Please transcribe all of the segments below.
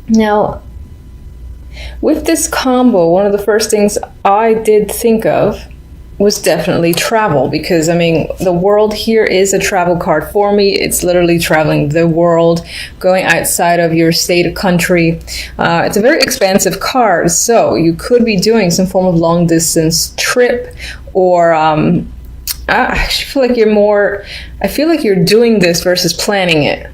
Now, with this combo, one of the first things I did think of was definitely travel, because I mean, the world here is a travel card for me. It's literally traveling the world, going outside of your state or country. It's a very expansive card, so you could be doing some form of long distance trip, or I actually feel like you're doing this versus planning it.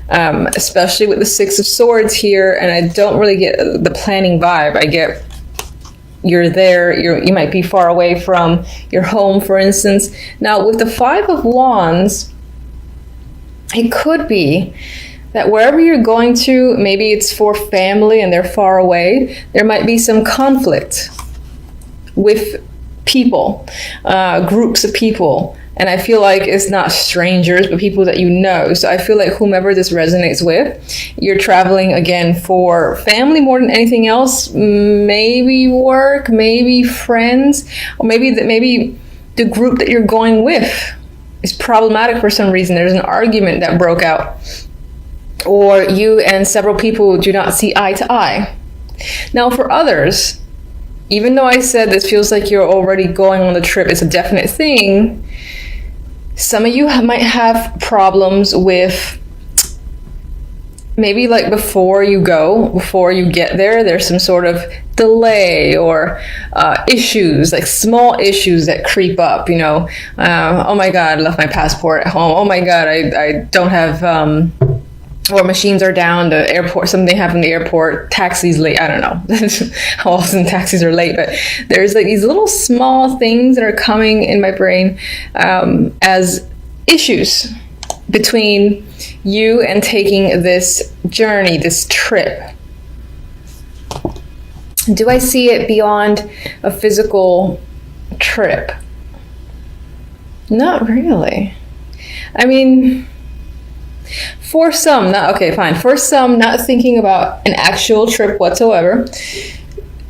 Especially with the Six of Swords here, and I don't really get the planning vibe. I get you're there, you might be far away from your home, for instance. Now, with the Five of Wands, it could be that wherever you're going to, maybe it's for family and they're far away, there might be some conflict with people, groups of people. And I feel like it's not strangers, but people that you know. So I feel like whomever this resonates with, you're traveling again for family more than anything else. Maybe work, maybe friends, or maybe the group that you're going with is problematic for some reason. There's an argument that broke out, or you and several people do not see eye to eye. Now, for others, even though I said this feels like you're already going on the trip, it's a definite thing. Some of you might have problems with maybe like before you get there, there's some sort of delay or issues, like small issues that creep up, you know. Oh my God, I left my passport at home. Oh my God, I don't have... or machines are down, the airport, something happened at the airport, taxis late, I don't know how often taxis are late, but there's like these little small things that are coming in my brain as issues between you and taking this journey, this trip. Do I see it beyond a physical trip? Not really. I mean... For some, not thinking about an actual trip whatsoever.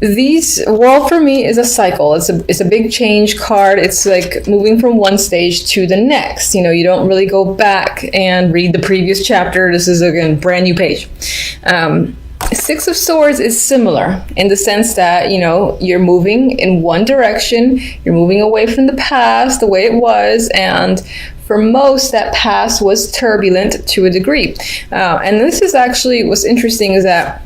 For me is a cycle. It's a big change card. It's like moving from one stage to the next. You know, you don't really go back and read the previous chapter. This is again brand new page. Six of Swords is similar in the sense that, you know, you're moving in one direction. You're moving away from the past, the way it was, and for most, that past was turbulent to a degree. And this is actually, what's interesting is that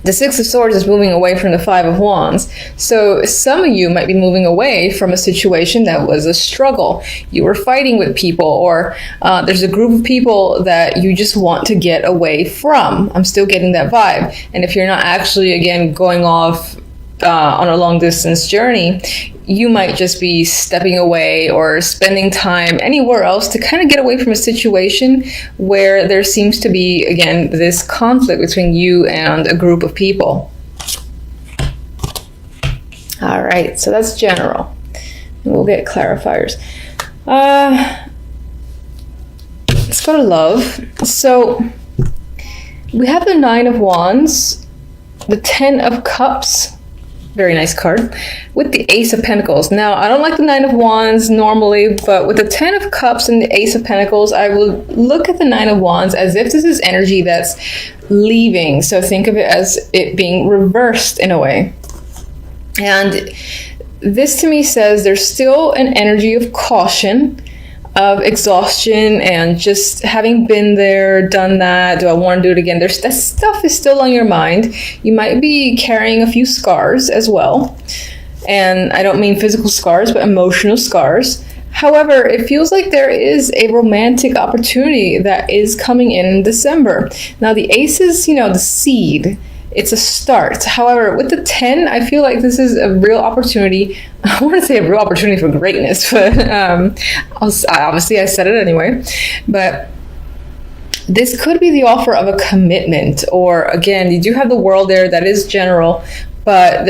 the Six of Swords is moving away from the Five of Wands. So some of you might be moving away from a situation that was a struggle. You were fighting with people, or there's a group of people that you just want to get away from. I'm still getting that vibe. And if you're not actually, again, going off on a long distance journey, you might just be stepping away or spending time anywhere else to kind of get away from a situation where there seems to be, again, this conflict between you and a group of people. All right, so that's general. And we'll get clarifiers. Let's go to love. So we have the Nine of Wands, the Ten of Cups, very nice card, with the Ace of Pentacles. Now, I don't like the Nine of Wands normally, but with the Ten of Cups and the Ace of Pentacles, I will look at the Nine of Wands as if this is energy that's leaving. So think of it as it being reversed in a way. And this to me says there's still an energy of caution, of exhaustion, and just having been there, done that, do I want to do it again? That stuff is still on your mind. You might be carrying a few scars as well. And I don't mean physical scars, but emotional scars. However, it feels like there is a romantic opportunity that is coming in December. Now, the Ace is, you know, the seed. It's a start. However, with the 10, I feel like this is a real opportunity. I want to say a real opportunity for greatness, but obviously I said it anyway. But this could be the offer of a commitment, or again, you do have the World there, that is general, but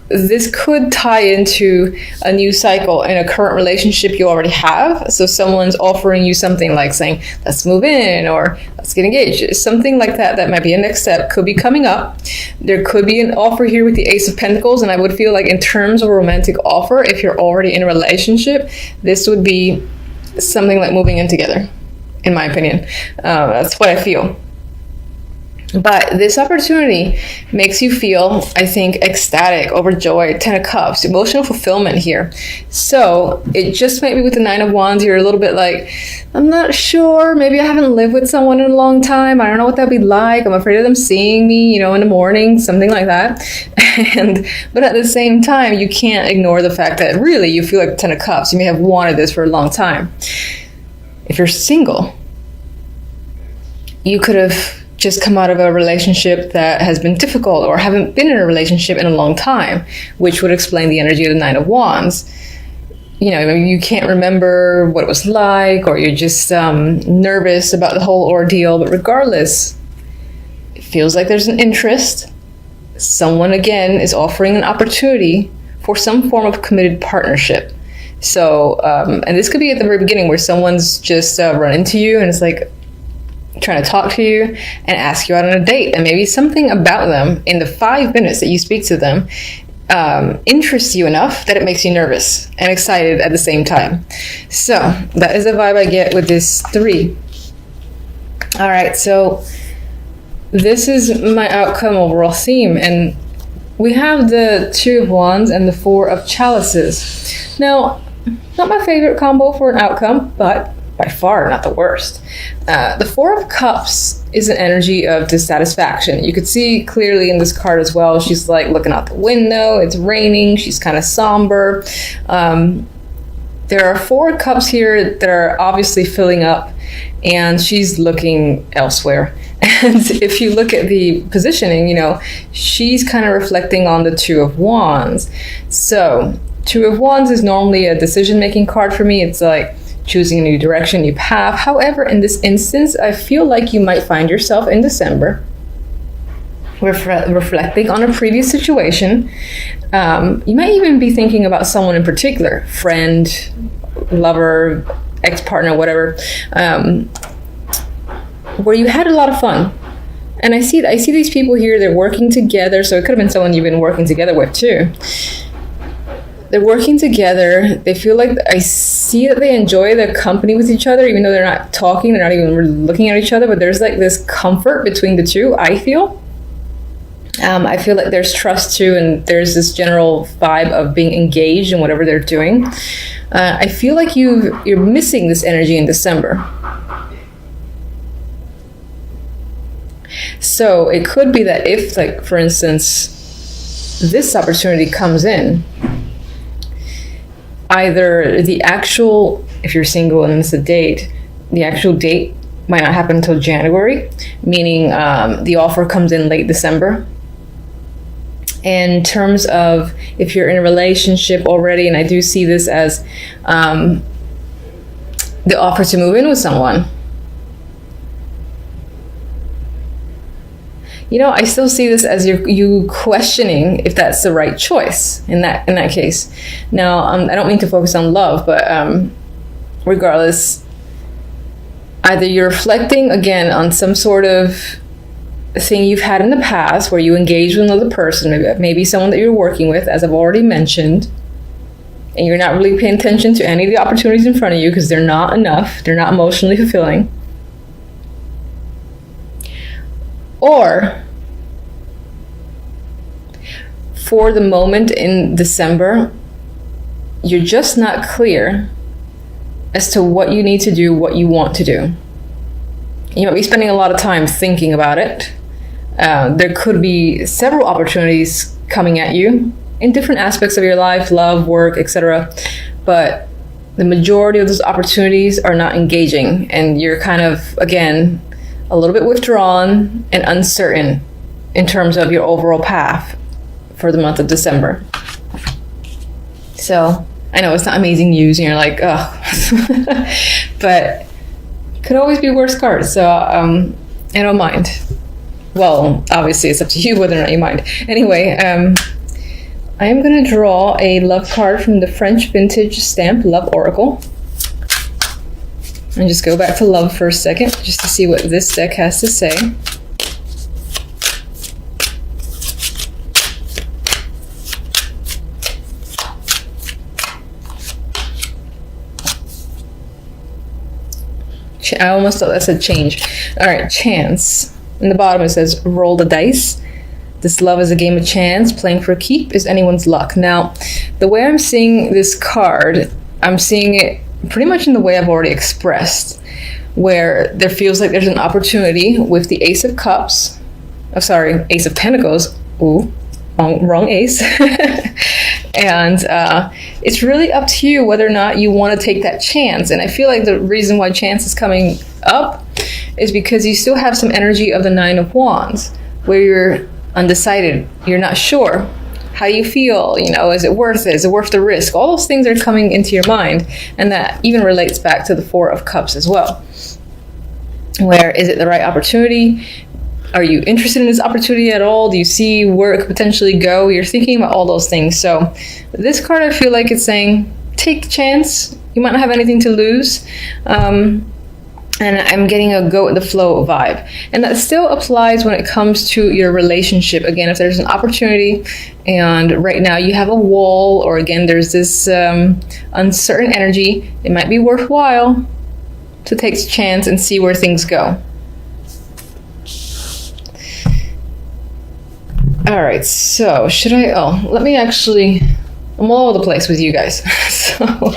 this could tie into a new cycle in a current relationship you already have. So someone's offering you something like saying, let's move in, or let's get engaged. Something like that, that might be a next step, could be coming up. There could be an offer here with the Ace of Pentacles. And I would feel like in terms of a romantic offer, if you're already in a relationship, this would be something like moving in together, in my opinion. That's what I feel. But this opportunity makes you feel, I think, ecstatic, overjoyed, 10 of Cups, emotional fulfillment here. So it just might be with the 9 of Wands, you're a little bit like, I'm not sure. Maybe I haven't lived with someone in a long time. I don't know what that'd be like. I'm afraid of them seeing me, in the morning, something like that. But at the same time, you can't ignore the fact that really you feel like the 10 of Cups. You may have wanted this for a long time. If you're single, you could have just come out of a relationship that has been difficult or haven't been in a relationship in a long time, which would explain the energy of the 9 of Wands. Maybe you can't remember what it was like, or you're just nervous about the whole ordeal. But regardless, it feels like there's an interest. Someone, again, is offering an opportunity for some form of committed partnership. So, and this could be at the very beginning where someone's just run into you and it's like, trying to talk to you and ask you out on a date, and maybe something about them in the 5 minutes that you speak to them interests you enough that it makes you nervous and excited at the same time. So that is the vibe I get with this 3. All right, so this is my outcome overall theme, and we have the 2 of Wands and the 4 of Chalices. Now, not my favorite combo for an outcome, but by far not the worst. The 4 of Cups is an energy of dissatisfaction. You could see clearly in this card as well. She's like looking out the window. It's raining. She's kind of somber. There are 4 cups here that are obviously filling up, and she's looking elsewhere. And if you look at the positioning, she's kind of reflecting on the 2 of Wands. So 2 of Wands is normally a decision-making card for me. It's like choosing a new direction, new path. However, in this instance, I feel like you might find yourself in December reflecting on a previous situation. You might even be thinking about someone in particular, friend, lover, ex-partner, whatever, where you had a lot of fun. And I see these people here, they're working together, so it could have been someone you've been working together with too. They're working together. They feel like, I see that they enjoy their company with each other, even though they're not talking, they're not even really looking at each other, but there's like this comfort between the two, I feel. I feel like there's trust too, and there's this general vibe of being engaged in whatever they're doing. I feel like you're missing this energy in December. So it could be that if, like, for instance, this opportunity comes in, either the actual, if you're single and it's a date, the actual date might not happen until January, meaning the offer comes in late December. In terms of if you're in a relationship already, and I do see this as the offer to move in with someone, I still see this as you questioning if that's the right choice in that case. Now, I don't mean to focus on love, but regardless, either you're reflecting again on some sort of thing you've had in the past where you engage with another person, maybe someone that you're working with, as I've already mentioned, and you're not really paying attention to any of the opportunities in front of you because they're not enough, they're not emotionally fulfilling. Or for the moment in December, you're just not clear as to what you need to do, what you want to do. You might be spending a lot of time thinking about it. There could be several opportunities coming at you in different aspects of your life, love, work, etc. But the majority of those opportunities are not engaging, and you're kind of, again, a little bit withdrawn and uncertain in terms of your overall path for the month of December. So I know it's not amazing news and you're like, oh, but it could always be worse cards. So I don't mind. Well, obviously it's up to you whether or not you mind. Anyway, I am going to draw a love card from the French vintage stamp Love Oracle. And just go back to love for a second, just to see what this deck has to say. I almost thought that said change. All right, chance. In the bottom it says, roll the dice. This love is a game of chance. Playing for a keep is anyone's luck. Now, the way I'm seeing this card, I'm seeing it pretty much in the way I've already expressed, where there feels like there's an opportunity with the Ace of Cups. Oh, sorry, Ace of Pentacles. Ooh, wrong ace. And it's really up to you whether or not you want to take that chance. And I feel like the reason why chance is coming up is because you still have some energy of the Nine of Wands, where you're undecided, you're not sure. How do you feel? You know, is it worth it? Is it worth the risk? All those things are coming into your mind, and that even relates back to the Four of Cups as well. Where is it the right opportunity? Are you interested in this opportunity at all? Do you see where it could potentially go? You're thinking about all those things. So this card, I feel like it's saying, take a chance. You might not have anything to lose. And I'm getting a go with the flow vibe. And that still applies when it comes to your relationship. Again, if there's an opportunity and right now you have a wall, or again, there's this uncertain energy, it might be worthwhile to take a chance and see where things go. All right, so should I, let me actually, I'm all over the place with you guys. So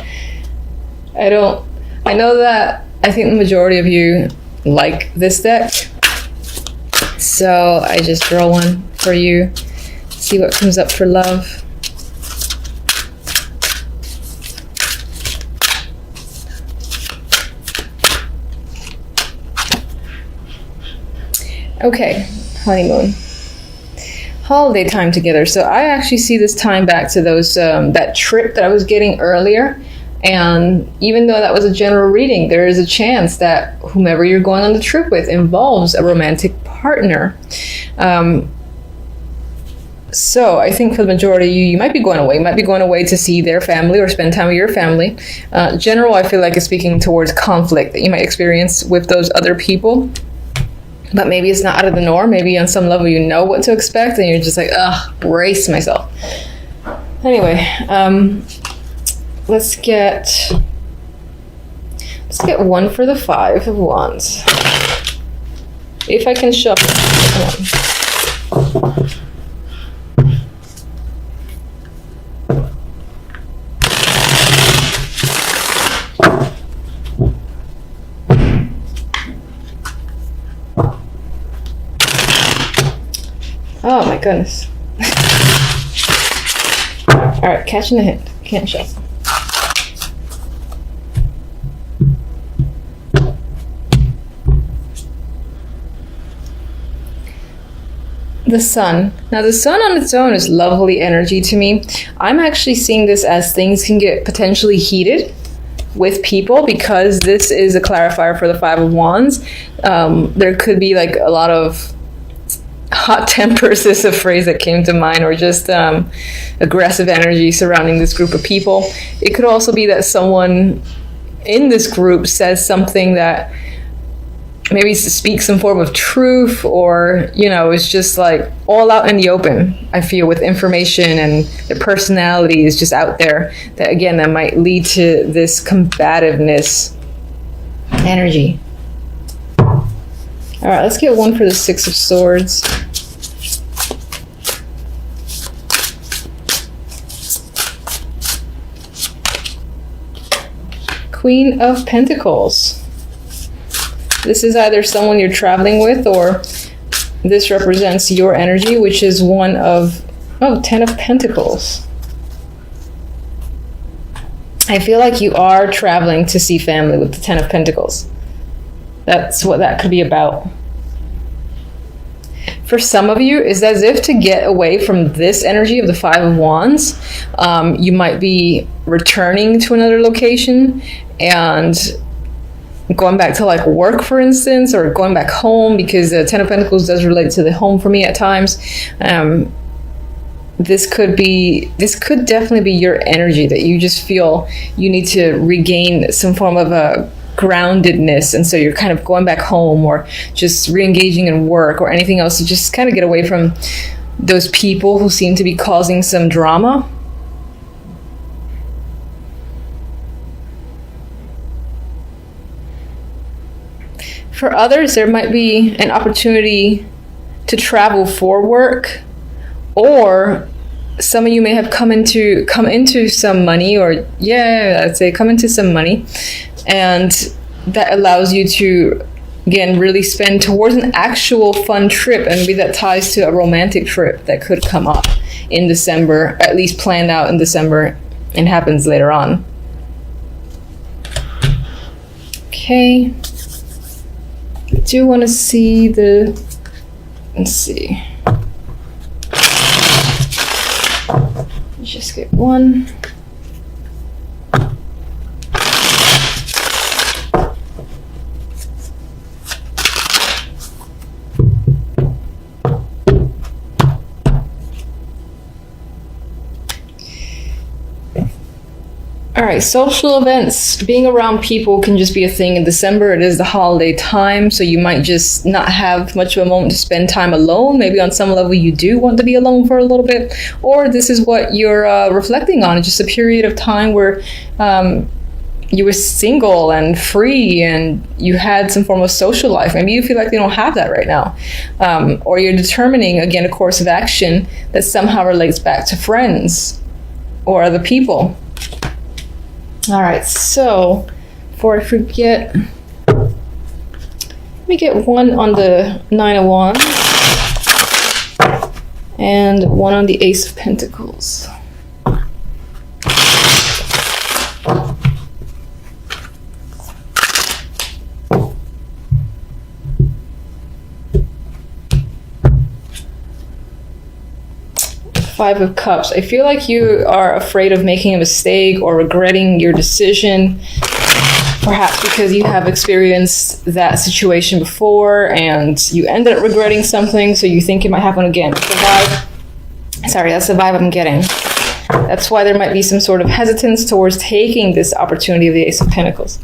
I know that I think the majority of you like this deck. So I just draw one for you, see what comes up for love. Okay, honeymoon. Holiday time together. So I actually see this time back to those that trip that I was getting earlier. And even though that was a general reading, there is a chance that whomever you're going on the trip with involves a romantic partner. So I think for the majority of you, you might be going away. You might be going away to see their family or spend time with your family. General, I feel like it's speaking towards conflict that you might experience with those other people. But maybe it's not out of the norm. Maybe on some level you know what to expect and you're just like, brace myself. Anyway, let's get one for the Five of Wands. If I can shuffle. Oh my goodness. Alright, catching the hint. Can't shuffle. The Sun. Now the Sun on its own is lovely energy to me. I'm actually seeing this as things can get potentially heated with people because this is a clarifier for the Five of Wands. There could be like a lot of hot tempers is a phrase that came to mind, or just aggressive energy surrounding this group of people. It could also be that someone in this group says something that maybe speaks some form of truth, or is just like all out in the open. I feel with information and their personality is just out there, that again that might lead to this combativeness energy. All right, let's get one for the Six of Swords. Queen of Pentacles. This is either someone you're traveling with, or this represents your energy, which is one of, Ten of Pentacles. I feel like you are traveling to see family with the Ten of Pentacles. That's what that could be about. For some of you, it's as if to get away from this energy of the Five of Wands, you might be returning to another location and going back to like work, for instance, or going back home, because the Ten of Pentacles does relate to the home for me at times. This could definitely be your energy, that you just feel you need to regain some form of a groundedness, and so you're kind of going back home or just re-engaging in work or anything else to just kind of get away from those people who seem to be causing some drama. For others, there might be an opportunity to travel for work, or some of you may have come into some money, or I'd say come into some money, and that allows you to, again, really spend towards an actual fun trip, and maybe that ties to a romantic trip that could come up in December, at least planned out in December, and happens later on. Okay. I do want to see let's see. Let's just get one. All right, social events, being around people can just be a thing in December. It is the holiday time, so you might just not have much of a moment to spend time alone. Maybe on some level you do want to be alone for a little bit, or this is what you're reflecting on, just a period of time where you were single and free and you had some form of social life. Maybe you feel like you don't have that right now. Or you're determining, again, a course of action that somehow relates back to friends or other people. All right, so before I forget, let me get one on the 9 of Wands and one on the Ace of Pentacles. Five of Cups. I feel like you are afraid of making a mistake or regretting your decision, perhaps because you have experienced that situation before and you ended up regretting something, so you think it might happen again. That's the vibe I'm getting. That's why there might be some sort of hesitance towards taking this opportunity of the Ace of Pentacles.